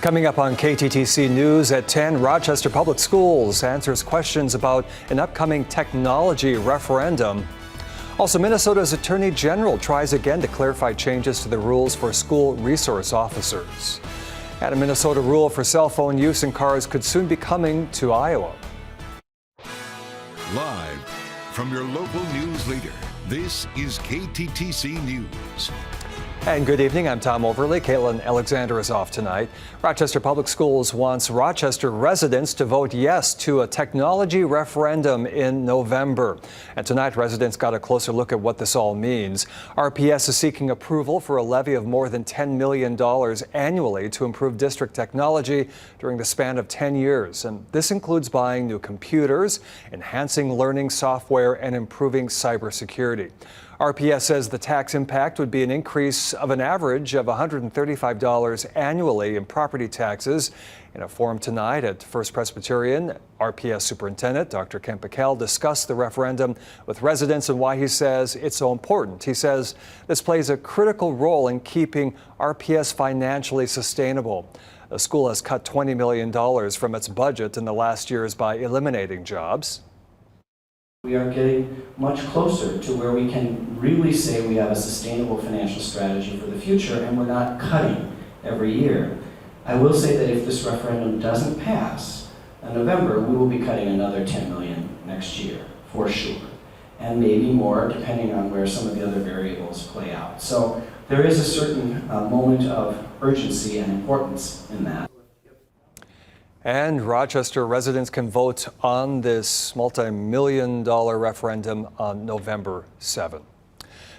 Coming up on KTTC News at 10, Rochester Public Schools answers questions about an upcoming technology referendum. Also, Minnesota's Attorney General tries again to clarify changes to the rules for school resource officers. And a Minnesota rule for cell phone use in cars could soon be coming to Iowa. Live from your local news leader, this is KTTC News. And good evening, I'm Tom Overley. Caitlin Alexander is off tonight. Rochester Public Schools wants Rochester residents to vote yes to a technology referendum in November. And tonight, residents got a closer look at what this all means. RPS is seeking approval for a levy of more than $10 million annually to improve district technology during the span of 10 years. And this includes buying new computers, enhancing learning software, and improving cybersecurity. RPS says the tax impact would be an increase of an average of $135 annually in property taxes. In a forum tonight at First Presbyterian, RPS Superintendent Dr. Kent Bickel discussed the referendum with residents and why he says it's so important. He says this plays a critical role in keeping RPS financially sustainable. The school has cut $20 million from its budget in the last years by eliminating jobs. We are getting much closer to where we can really say we have a sustainable financial strategy for the future and we're not cutting every year. I will say that if this referendum doesn't pass in November, we will be cutting another $10 million next year, for sure. And maybe more, depending on where some of the other variables play out. So there is a certain moment of urgency and importance in that. And Rochester residents can vote on this multi-million-dollar referendum on November 7.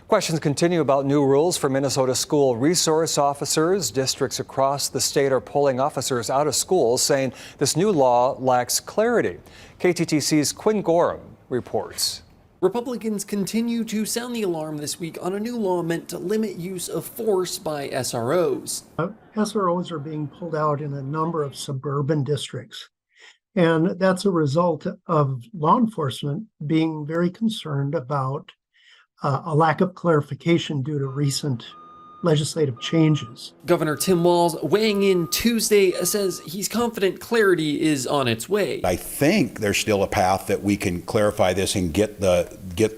Questions continue about new rules for Minnesota school resource officers. Districts across the state are pulling officers out of schools, saying this new law lacks clarity. KTTC's Quinn Gorham reports. Republicans continue to sound the alarm this week on a new law meant to limit use of force by SROs. SROs are being pulled out in a number of suburban districts, and that's a result of law enforcement being very concerned about a lack of clarification due to recent legislative changes. Governor Tim Walz, weighing in Tuesday, says he's confident clarity is on its way. I think there's still a path that we can clarify this and get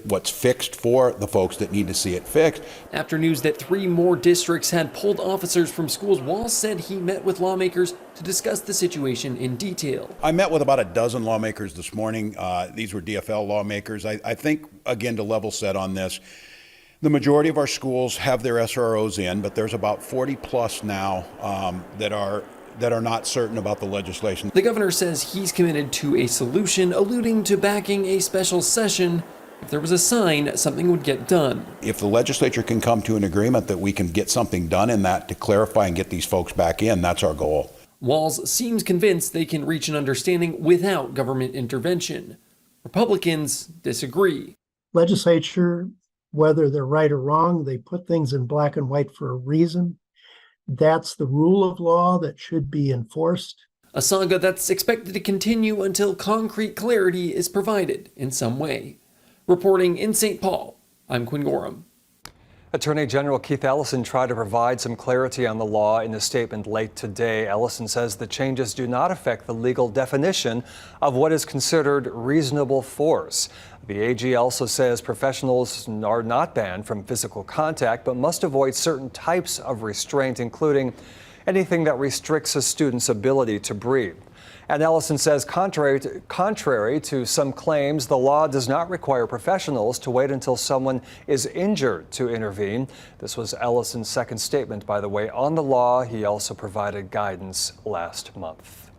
what's fixed for the folks that need to see it fixed. After news that 3 more districts had pulled officers from schools, Walz said he met with lawmakers to discuss the situation in detail. I met with about a dozen lawmakers this morning. These were DFL lawmakers. I think, again, to level set on this, the majority of our schools have their SROs in, but there's about 40 plus now that are not certain about the legislation. The governor says he's committed to a solution, alluding to backing a special session. If there was a sign, something would get done. If the legislature can come to an agreement that we can get something done in that to clarify and get these folks back in, that's our goal. Walz seems convinced they can reach an understanding without government intervention. Republicans disagree. Legislature, whether they're right or wrong, they put things in black and white for a reason. That's the rule of law that should be enforced. A saga that's expected to continue until concrete clarity is provided in some way. Reporting in St. Paul, I'm Quinn Gorham. Attorney General Keith Ellison tried to provide some clarity on the law in a statement late today. Ellison says the changes do not affect the legal definition of what is considered reasonable force. The AG also says professionals are not banned from physical contact, but must avoid certain types of restraint, including anything that restricts a student's ability to breathe. And Ellison says contrary to some claims, the law does not require professionals to wait until someone is injured to intervene. This was Ellison's second statement, by the way, on the law. He also provided guidance last month.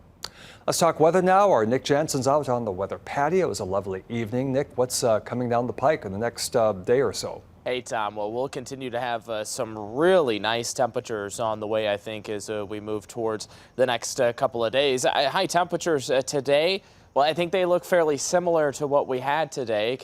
Let's talk weather now. Our Nick Jensen's out on the weather patio. It was a lovely evening. Nick, what's coming down the pike in the next day or so? Hey, Tom. Well, we'll continue to have some really nice temperatures on the way, I think, as we move towards the next couple of days. High temperatures today, well, I think they look fairly similar to what we had today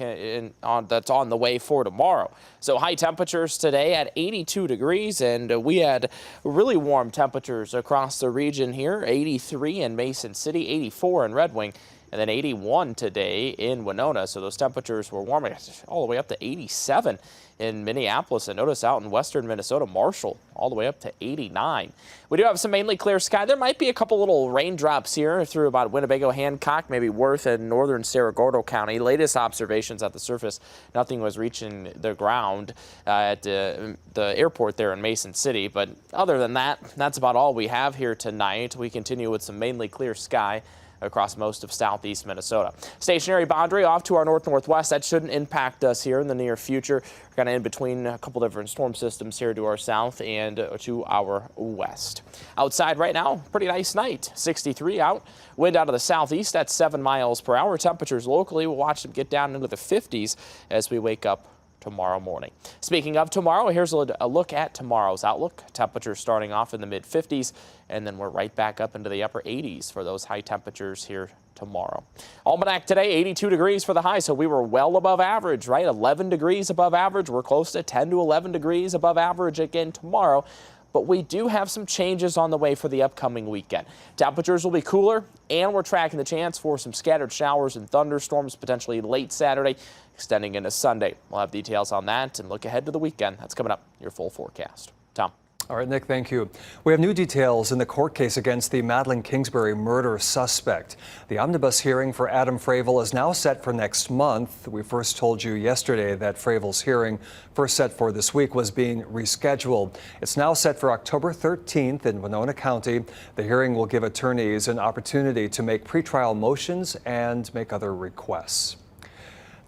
that's on the way for tomorrow. So high temperatures today at 82 degrees, and we had really warm temperatures across the region here, 83 in Mason City, 84 in Red Wing, and then 81 today in Winona. So those temperatures were warming all the way up to 87 in Minneapolis, and notice out in western Minnesota, Marshall, all the way up to 89. We do have some mainly clear sky. There might be a couple little raindrops here through about Winnebago, Hancock, maybe Worth and northern Cerro Gordo County. Latest observations at the surface, nothing was reaching the ground at the airport there in Mason City. But other than that, that's about all we have here tonight. We continue with some mainly clear sky across most of southeast Minnesota. Stationary boundary off to our north-northwest. That shouldn't impact us here in the near future. We're kind of in between a couple different storm systems here to our south and to our west. Outside right now, pretty nice night. 63 out. Wind out of the southeast at 7 miles per hour. Temperatures locally, we'll watch them get down into the 50s as we wake up tomorrow morning. Speaking of tomorrow, here's a look at tomorrow's outlook. Temperatures starting off in the mid 50s, and then we're right back up into the upper 80s for those high temperatures here tomorrow. Almanac today, 82 degrees for the high, so we were well above average, right? 11 degrees above average. We're close to 10 to 11 degrees above average again tomorrow. But we do have some changes on the way for the upcoming weekend. Temperatures will be cooler, and we're tracking the chance for some scattered showers and thunderstorms potentially late Saturday, extending into Sunday. We'll have details on that and look ahead to the weekend. That's coming up, your full forecast. Tom. All right, Nick, thank you. We have new details in the court case against the Madeline Kingsbury murder suspect. The omnibus hearing for Adam Fravel is now set for next month. We first told you yesterday that Fravel's hearing, first set for this week, was being rescheduled. It's now set for October 13th in Winona County. The hearing will give attorneys an opportunity to make pretrial motions and make other requests.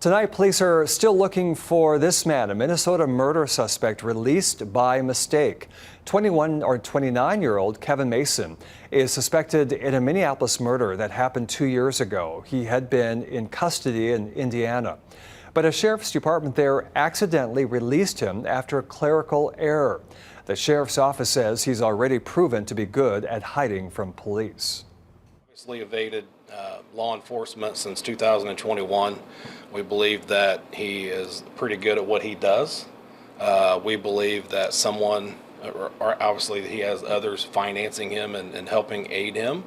Tonight, police are still looking for this man, a Minnesota murder suspect released by mistake. 29-year-old Kevin Mason is suspected in a Minneapolis murder that happened 2 years ago. He had been in custody in Indiana, but a sheriff's department there accidentally released him after a clerical error. The sheriff's office says he's already proven to be good at hiding from police. Obviously evaded law enforcement since 2021. We believe that he is pretty good at what he does. We believe that someone, or obviously he has others financing him and helping aid him.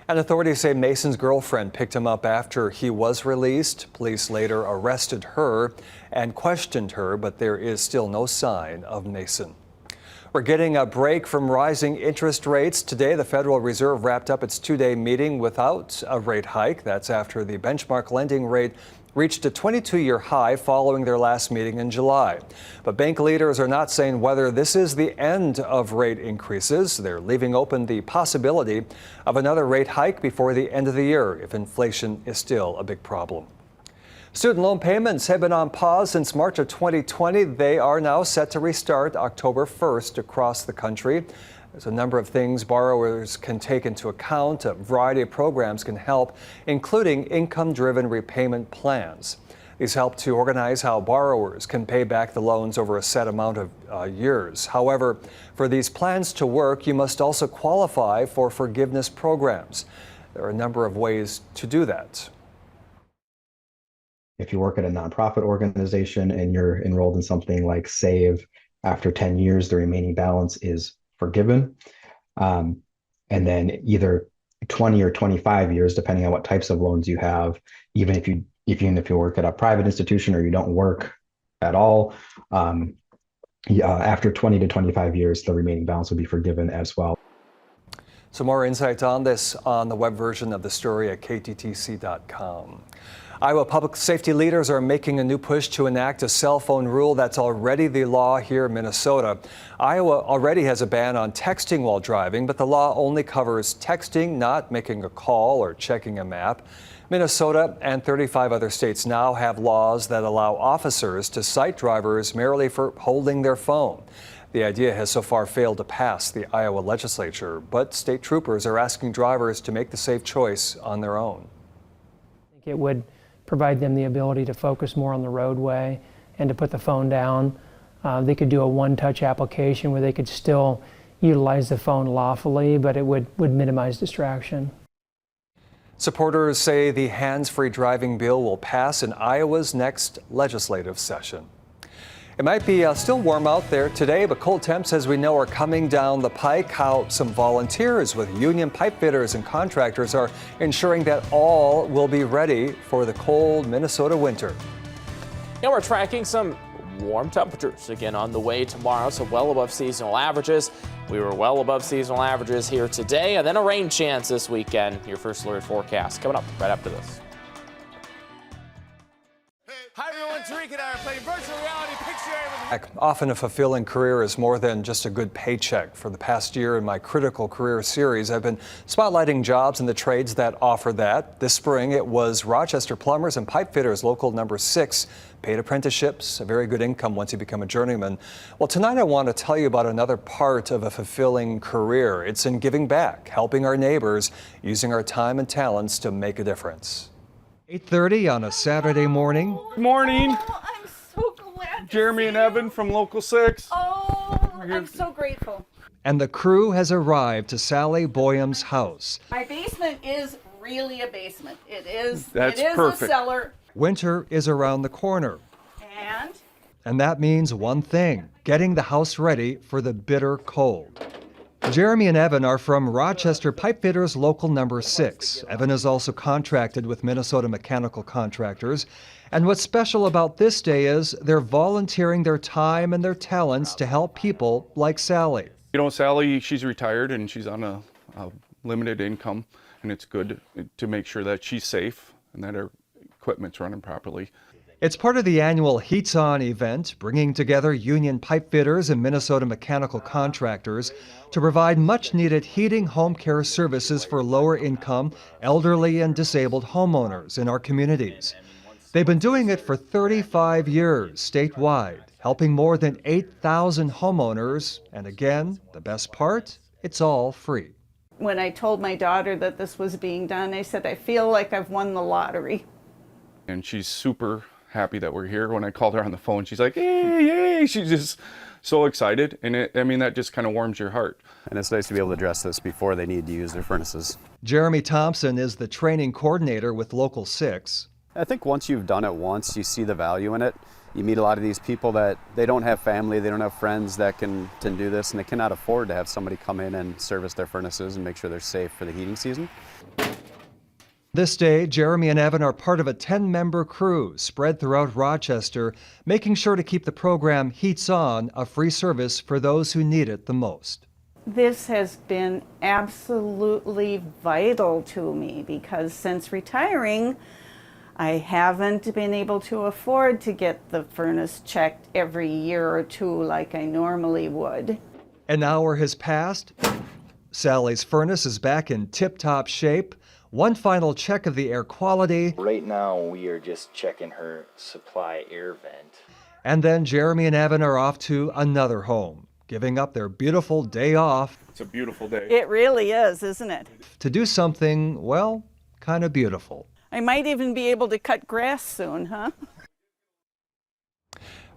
And authorities say Mason's girlfriend picked him up after he was released. Police later arrested her and questioned her, but there is still no sign of Mason. We're getting a break from rising interest rates. Today, the Federal Reserve wrapped up its two-day meeting without a rate hike. That's after the benchmark lending rate reached a 22-year high following their last meeting in July. But bank leaders are not saying whether this is the end of rate increases. They're leaving open the possibility of another rate hike before the end of the year if inflation is still a big problem. Student loan payments have been on pause since March of 2020. They are now set to restart October 1st across the country. There's a number of things borrowers can take into account. A variety of programs can help, including income-driven repayment plans. These help to organize how borrowers can pay back the loans over a set amount of years. However, for these plans to work, you must also qualify for forgiveness programs. There are a number of ways to do that. If you work at a nonprofit organization and you're enrolled in something like SAVE, after 10 years, the remaining balance is forgiven. And then either 20 or 25 years, depending on what types of loans you have, even if you work at a private institution or you don't work at all, after 20 to 25 years, the remaining balance will be forgiven as well. So more insights on this on the web version of the story at kttc.com. Iowa public safety leaders are making a new push to enact a cell phone rule that's already the law here in Minnesota. Iowa already has a ban on texting while driving, but the law only covers texting, not making a call or checking a map. Minnesota and 35 other states now have laws that allow officers to cite drivers merely for holding their phone. The idea has so far failed to pass the Iowa legislature, but state troopers are asking drivers to make the safe choice on their own. I think it would provide them the ability to focus more on the roadway and to put the phone down. They could do a one-touch application where they could still utilize the phone lawfully, but it would minimize distraction. Supporters say the hands-free driving bill will pass in Iowa's next legislative session. It might be still warm out there today, but cold temps, as we know, are coming down the pike. How some volunteers with union pipe fitters and contractors are ensuring that all will be ready for the cold Minnesota winter. Now we're tracking some warm temperatures again on the way tomorrow, so well above seasonal averages. We were well above seasonal averages here today, and then a rain chance this weekend. Your first alert forecast coming up right after this. Hi everyone, Tariq and I are playing virtual reality Pictionary with Often a fulfilling career is more than just a good paycheck. For the past year in my Critical Career series, I've been spotlighting jobs in the trades that offer that. This spring, it was Rochester Plumbers and Pipe Fitters Local Number 6. Paid apprenticeships, a very good income once you become a journeyman. Well, tonight I want to tell you about another part of a fulfilling career. It's in giving back, helping our neighbors, using our time and talents to make a difference. 8:30 on a Saturday morning. Good morning. Oh, I'm so glad. Jeremy and Evan from Local 6. Oh, I'm so grateful. And the crew has arrived to Sally Boyum's house. My basement is really a basement. It is. That's it is perfect. A cellar. Winter is around the corner. And And that means one thing, getting the house ready for the bitter cold. Jeremy and Evan are from Rochester Pipe Fitters Local Number 6. Evan is also contracted with Minnesota Mechanical Contractors. And what's special about this day is they're volunteering their time and their talents to help people like Sally. You know, Sally, she's retired and she's on a limited income, and it's good to make sure that she's safe and that her equipment's running properly. It's part of the annual Heats On event, bringing together union pipe fitters and Minnesota Mechanical Contractors to provide much-needed heating home care services for lower-income, elderly, and disabled homeowners in our communities. They've been doing it for 35 years statewide, helping more than 8,000 homeowners. And again, the best part, it's all free. when I told my daughter that this was being done, I said, I feel like I've won the lottery. And she's super happy that we're here. When I called her on the phone, she's like, hey, yay! She's just so excited. And that just kind of warms your heart. And it's nice to be able to address this before they need to use their furnaces. Jeremy Thompson is the training coordinator with Local 6. I think once you've done it once, you see the value in it. You meet a lot of these people that they don't have family, they don't have friends that can do this, and they cannot afford to have somebody come in and service their furnaces and make sure they're safe for the heating season. This day, Jeremy and Evan are part of a 10-member crew spread throughout Rochester, making sure to keep the program Heats On a free service for those who need it the most. This has been absolutely vital to me because since retiring, I haven't been able to afford to get the furnace checked every year or two like I normally would. An hour has passed. Sally's furnace is back in tip-top shape. One final check of the air quality. Right now, we are just checking her supply air vent. And then Jeremy and Evan are off to another home, giving up their beautiful day off. It's a beautiful day. It really is, isn't it? To do something, well, kind of beautiful. I might even be able to cut grass soon, huh?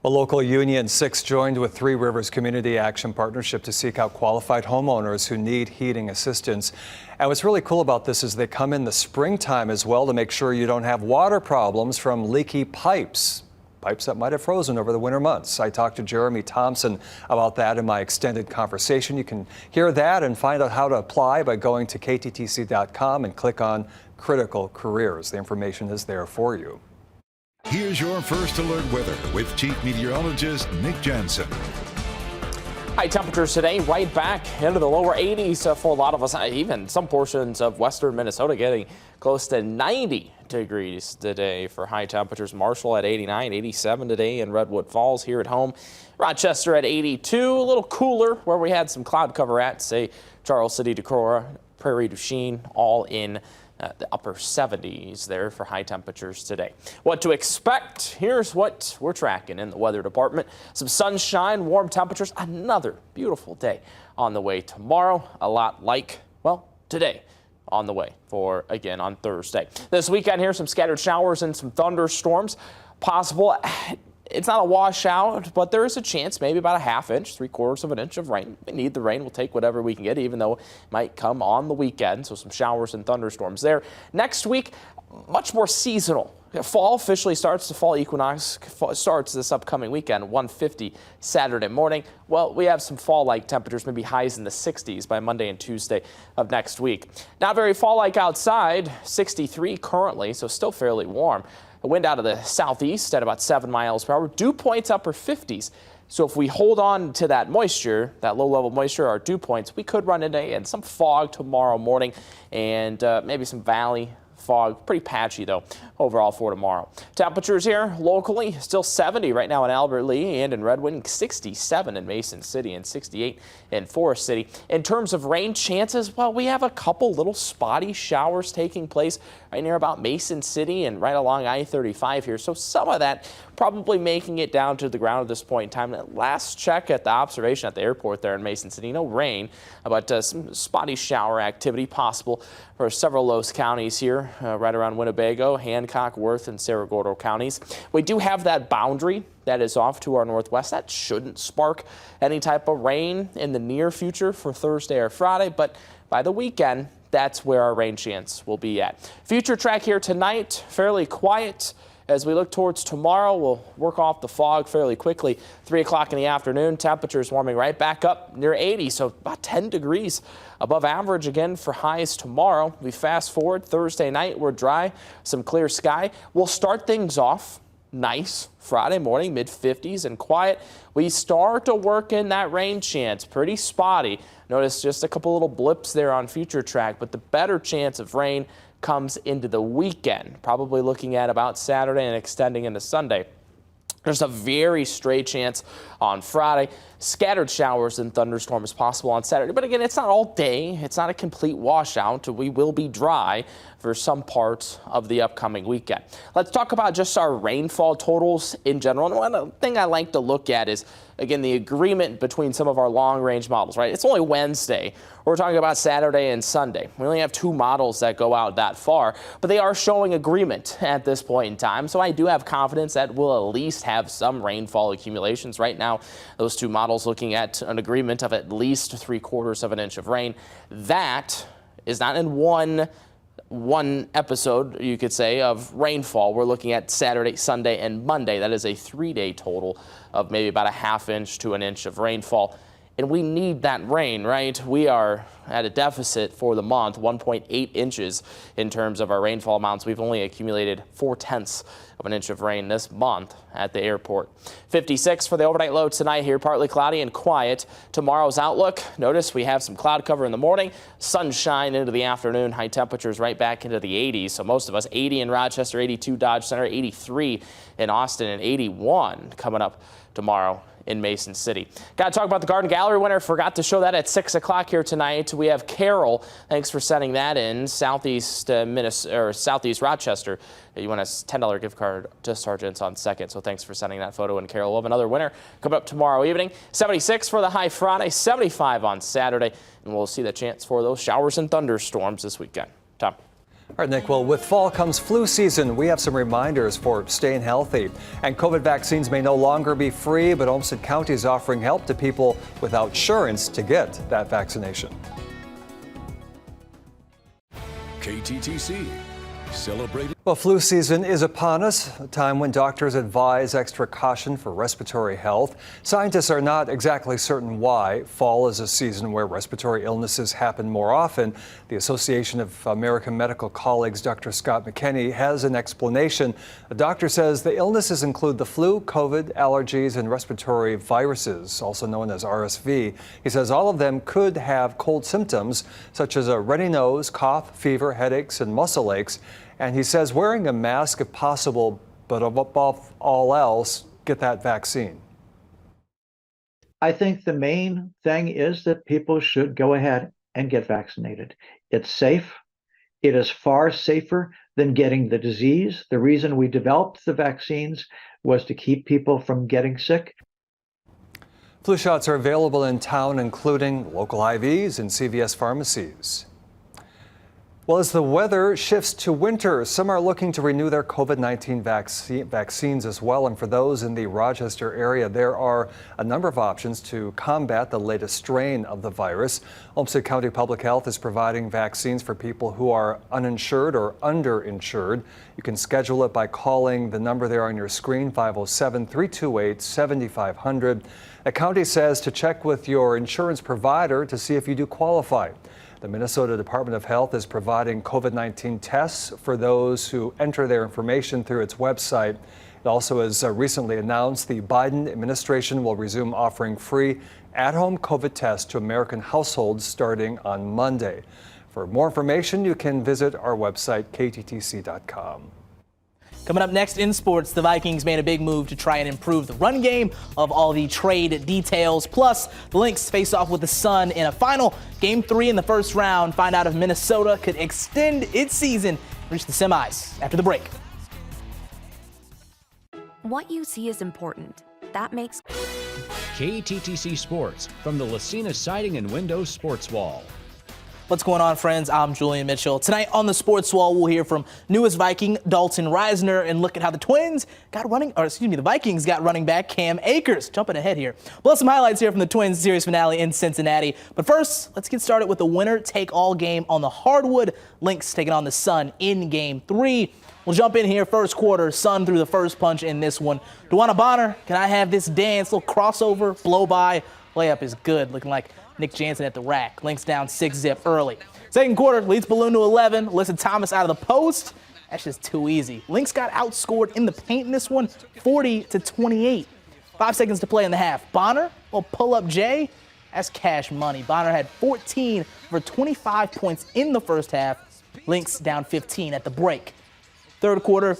Well, Local Union 6 joined with Three Rivers Community Action Partnership to seek out qualified homeowners who need heating assistance. And what's really cool about this is they come in the springtime as well to make sure you don't have water problems from leaky pipes that might have frozen over the winter months. I talked to Jeremy Thompson about that in my extended conversation. You can hear that and find out how to apply by going to kttc.com and click on Critical Careers. The information is there for you. Here's your first alert weather with Chief Meteorologist Nick Jansen. High temperatures today right back into the lower 80s for a lot of us, even some portions of western Minnesota getting close to 90 degrees today for high temperatures. Marshall at 89, 87 today in Redwood Falls here at home. Rochester at 82, a little cooler where we had some cloud cover at, say, Charles City, Decorah, Prairie du Chien, all in the upper 70s there for high temperatures today. What to expect? Here's what we're tracking in the weather department. Some sunshine, warm temperatures, another beautiful day on the way tomorrow. A lot like, well, today on the way for, again, on Thursday. This weekend here, some scattered showers and some thunderstorms possible. it's not a washout, but there is a chance, maybe about a ½ inch, 3/4 of an inch of rain. We need the rain. We'll take whatever we can get, even though it might come on the weekend. So some showers and thunderstorms there. Next week, much more seasonal. Fall officially starts. The fall equinox starts this upcoming weekend, 1:50 Saturday morning. Well, we have some fall-like temperatures, maybe highs in the 60s by Monday and Tuesday of next week. Not very fall-like outside, 63 currently, so still fairly warm. A wind out of the southeast at about 7 miles per hour. Dew points upper 50s. So if we hold on to that moisture, that low-level moisture, our dew points, we could run into some fog tomorrow morning and maybe some valley fog. Pretty patchy, though, overall for tomorrow. Temperatures here locally still 70 right now in Albert Lea and in Redwood, 67 in Mason City and 68 in Forest City. In terms of rain chances, well, we have a couple little spotty showers taking place right near about Mason City and right along I-35 here. So some of that probably making it down to the ground at this point in time. Last check at the observation at the airport there in Mason City, no rain, but some spotty shower activity possible for several Los counties here, right around Winnebago, Hancock, Worth, and Cerro Gordo counties. We do have that boundary that is off to our northwest. That shouldn't spark any type of rain in the near future for Thursday or Friday, but by the weekend, that's where our rain chance will be at. Future track here tonight, fairly quiet. As we look towards tomorrow, we'll work off the fog fairly quickly. 3 o'clock in the afternoon, temperatures warming right back up near 80, so about 10 degrees above average again for highs tomorrow. We fast forward Thursday night, we're dry, some clear sky. We'll start things off nice Friday morning, mid-50s and quiet. We start to work in that rain chance, pretty spotty. Notice just a couple little blips there on future track, but the better chance of rain comes into the weekend, probably looking at about Saturday and extending into Sunday. There's a very stray chance on Friday. Scattered showers and thunderstorms possible on Saturday. But again, it's not all day. It's not a complete washout. We will be dry for some parts of the upcoming weekend. Let's talk about just our rainfall totals in general. And one thing I like to look at is, again, the agreement between some of our long-range models, right? It's only Wednesday. We're talking about Saturday and Sunday. We only have 2 models that go out that far, but they are showing agreement at this point in time. So I do have confidence that we'll at least have some rainfall accumulations. Right now, those 2 models looking at an agreement of at least 3/4 of an inch of rain. That is not in one episode, you could say, of rainfall. We're looking at Saturday, Sunday, and Monday. That is a 3-day total of maybe about a ½ inch to an inch of rainfall. And we need that rain, right? We are at a deficit for the month, 1.8 inches in terms of our rainfall amounts. We've only accumulated 4/10 of an inch of rain this month at the airport. 56 for the overnight low tonight here, partly cloudy and quiet. Tomorrow's outlook, notice we have some cloud cover in the morning, sunshine into the afternoon, high temperatures right back into the 80s. So most of us, 80 in Rochester, 82 Dodge Center, 83 in Austin, and 81 coming up tomorrow in Mason City. Got to talk about the Garden Gallery winner. Forgot to show that at 6 o'clock here tonight. We have Carol. Thanks for sending that in. Southeast Southeast Rochester. You want a $10 gift card to Sargent's on 2nd. So thanks for sending that photo. And Carol, we'll have another winner coming up tomorrow evening. 76 for the high Friday, 75 on Saturday, and we'll see the chance for those showers and thunderstorms this weekend. Tom. All right, Nick, well, with fall comes flu season. We have some reminders for staying healthy. And COVID vaccines may no longer be free, but Olmsted County is offering help to people without insurance to get that vaccination. KTTC celebrated. Well, flu season is upon us, a time when doctors advise extra caution for respiratory health. Scientists are not exactly certain why. Fall is a season where respiratory illnesses happen more often. The Association of American Medical Colleagues, Dr. Scott McKinney, has an explanation. The doctor says the illnesses include the flu, COVID, allergies, and respiratory viruses, also known as RSV. He says all of them could have cold symptoms, such as a runny nose, cough, fever, headaches, and muscle aches. And he says wearing a mask if possible, but above all else, get that vaccine. I think the main thing is that people should go ahead and get vaccinated. It's safe. It is far safer than getting the disease. The reason we developed the vaccines was to keep people from getting sick. Flu shots are available in town, including local IVs and CVS pharmacies. Well, as the weather shifts to winter, some are looking to renew their COVID-19 vaccines as well. And for those in the Rochester area, there are a number of options to combat the latest strain of the virus. Olmsted County Public Health is providing vaccines for people who are uninsured or underinsured. You can schedule it by calling the number there on your screen, 507-328-7500. The county says to check with your insurance provider to see if you do qualify. The Minnesota Department of Health is providing COVID-19 tests for those who enter their information through its website. It also has recently announced the Biden administration will resume offering free at-home COVID tests to American households starting on Monday. For more information, you can visit our website, kttc.com. Coming up next in sports, the Vikings made a big move to try and improve the run game. Of all the trade details, plus the Lynx face off with the Sun in a final Game 3 in the first round. Find out if Minnesota could extend its season, reach the semis after the break. What you see is important. That makes KTTC Sports from the Lucina Siding and Windows Sports Wall. What's going on, friends? I'm Julian Mitchell. Tonight on the Sports Wall, we'll hear from newest Viking Dalton Reisner and look at how the the Vikings got running back Cam Akers. Jumping ahead here. We'll have some highlights here from the Twins series finale in Cincinnati. But first, let's get started with the winner-take-all game on the hardwood. Lynx taking on the Sun in Game 3. We'll jump in here first quarter. Sun threw the first punch in this one. Duana Bonner, can I have this dance? Little crossover, blow by. Layup is good, looking like Nick Jansen at the rack. Lynx down 6-zip early. Second quarter, leads balloon to 11. Alyssa Thomas out of the post. That's just too easy. Lynx got outscored in the paint in this one, 40-28. 5 seconds to play in the half. Bonner will pull up Jay. That's cash money. Bonner had 14 for 25 points in the first half. Lynx down 15 at the break. Third quarter,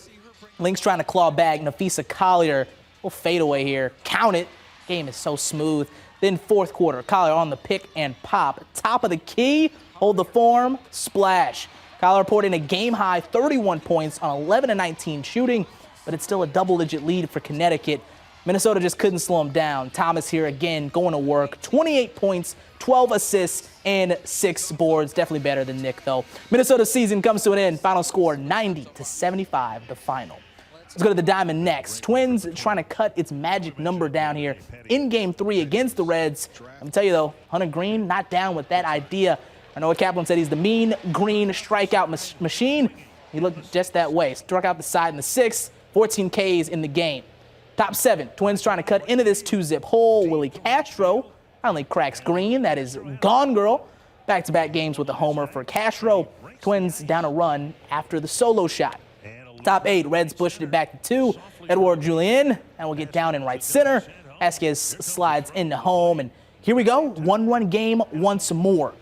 Lynx trying to claw back. Nafisa Collier will fade away here. Count it. Game is so smooth. Then fourth quarter, Collier on the pick and pop. Top of the key, hold the form, splash. Collier reporting a game-high 31 points on 11-19 shooting, but it's still a double-digit lead for Connecticut. Minnesota just couldn't slow him down. Thomas here again going to work. 28 points, 12 assists, and 6 boards. Definitely better than Nick, though. Minnesota's season comes to an end. Final score 90-75, the final. Let's go to the Diamond next. Twins trying to cut its magic number down here in Game 3 against the Reds. Let me tell you, though, Hunter Green not down with that idea. I know what Kaplan said, he's the mean green strikeout machine. He looked just that way. Struck out the side in the 6th, 14 Ks in the game. Top 7, Twins trying to cut into this 2-zip hole. Willie Castro finally cracks Green. That is gone, girl. Back-to-back games with a homer for Castro. Twins down a run after the solo shot. Top 8, Reds pushed it back to 2. Edouard Julien, and we'll get down in right center. Vasquez slides into home, and here we go. 1-1 game once more.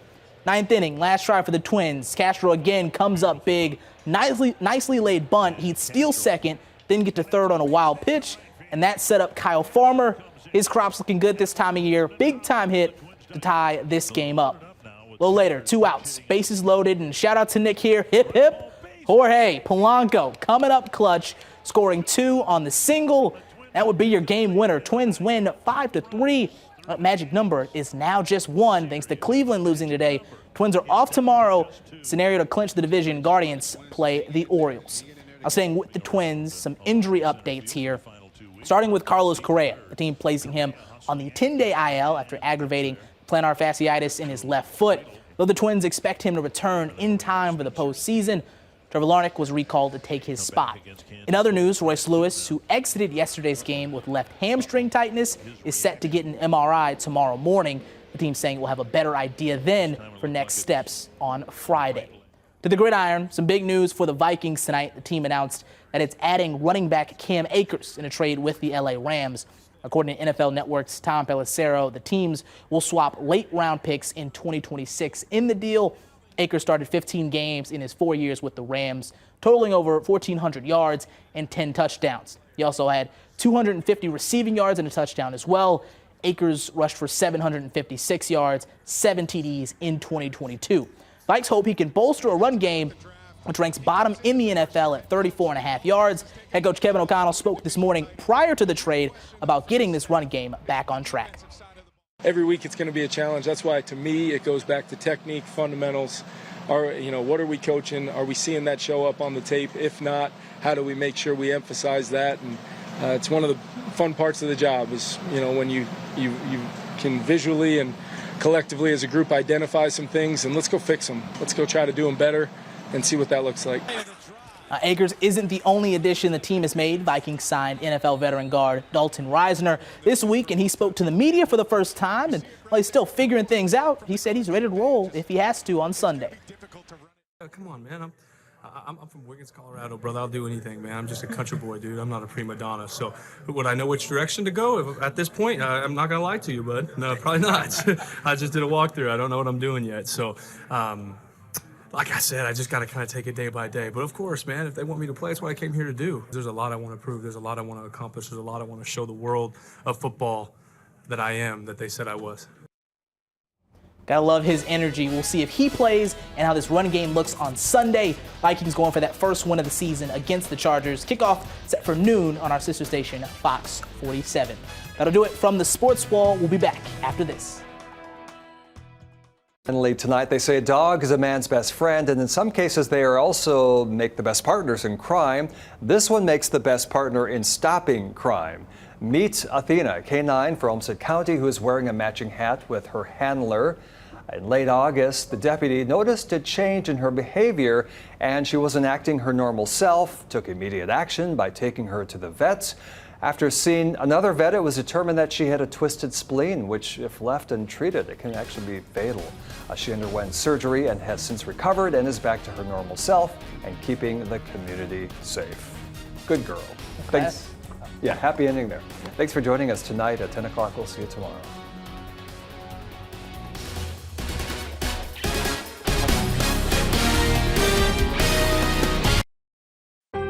9th inning, last try for the Twins. Castro again comes up big. Nicely laid bunt. He'd steal second, then get to third on a wild pitch, and that set up Kyle Farmer. His crop's looking good this time of year. Big time hit to tie this game up. A little later, 2 outs, bases loaded, and shout out to Nick here. Hip, hip. Jorge Polanco coming up clutch, scoring 2 on the single. That would be your game winner. Twins win 5-3. Magic number is now just 1 thanks to Cleveland losing today. Twins are off tomorrow. Scenario to clinch the division. Guardians play the Orioles. Now staying with the Twins, some injury updates here. Starting with Carlos Correa, the team placing him on the 10-day IL after aggravating plantar fasciitis in his left foot. Though the Twins expect him to return in time for the postseason, Trevor Larnach was recalled to take his spot. In other news, Royce Lewis, who exited yesterday's game with left hamstring tightness, is set to get an MRI tomorrow morning. The team saying we'll have a better idea then for next steps on Friday. To the gridiron, some big news for the Vikings tonight. The team announced that it's adding running back Cam Akers in a trade with the LA Rams. According to NFL Network's Tom Pelissero, the teams will swap late-round picks in 2026 in the deal. Akers started 15 games in his 4 years with the Rams, totaling over 1,400 yards and 10 touchdowns. He also had 250 receiving yards and a touchdown as well. Akers rushed for 756 yards, 7 TDs in 2022. Vikes hope he can bolster a run game, which ranks bottom in the NFL at 34.5 yards. Head coach Kevin O'Connell spoke this morning prior to the trade about getting this run game back on track. Every week it's going to be a challenge. That's why, to me, it goes back to technique, fundamentals. What are we coaching? Are we seeing that show up on the tape? If not, how do we make sure we emphasize that? And it's one of the fun parts of the job is, when you can visually and collectively as a group identify some things and let's go fix them. Let's go try to do them better and see what that looks like. Akers isn't the only addition the team has made. Vikings signed NFL veteran guard Dalton Risner this week, and he spoke to the media for the first time. And while he's still figuring things out, he said he's ready to roll if he has to on Sunday. Come on, man. I'm from Wiggins, Colorado, brother. I'll do anything, man. I'm just a country boy, dude. I'm not a prima donna. So would I know which direction to go at this point? I'm not going to lie to you, bud. No, probably not. I just did a walkthrough. I don't know what I'm doing yet. So, like I said, I just got to kind of take it day by day. But of course, man, if they want me to play, that's what I came here to do. There's a lot I want to prove. There's a lot I want to accomplish. There's a lot I want to show the world of football that I am, that they said I was. Gotta love his energy. We'll see if he plays and how this run game looks on Sunday. Vikings going for that first win of the season against the Chargers. Kickoff set for noon on our sister station, Fox 47. That'll do it from the Sports Wall. We'll be back after this. Finally tonight, they say a dog is a man's best friend, and in some cases they are also make the best partners in crime. This one makes the best partner in stopping crime. Meet Athena, a canine for Olmsted County, who is wearing a matching hat with her handler. In late August, the deputy noticed a change in her behavior, and she wasn't acting her normal self, took immediate action by taking her to the vet. After seeing another vet, it was determined that she had a twisted spleen, which, if left untreated, it can actually be fatal. She underwent surgery and has since recovered and is back to her normal self and keeping the community safe. Good girl. Thanks. Yeah, happy ending there. Thanks for joining us tonight at 10 o'clock. We'll see you tomorrow.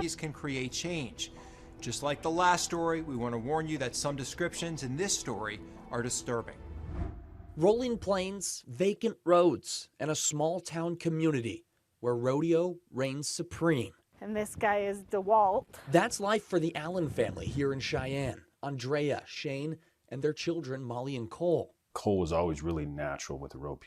These can create change. Just like the last story, we want to warn you that some descriptions in this story are disturbing. Rolling plains, vacant roads, and a small town community where rodeo reigns supreme. And this guy is DeWalt. That's life for the Allen family here in Cheyenne. Andrea, Shane, and their children, Molly and Cole. Cole was always really natural with the rope.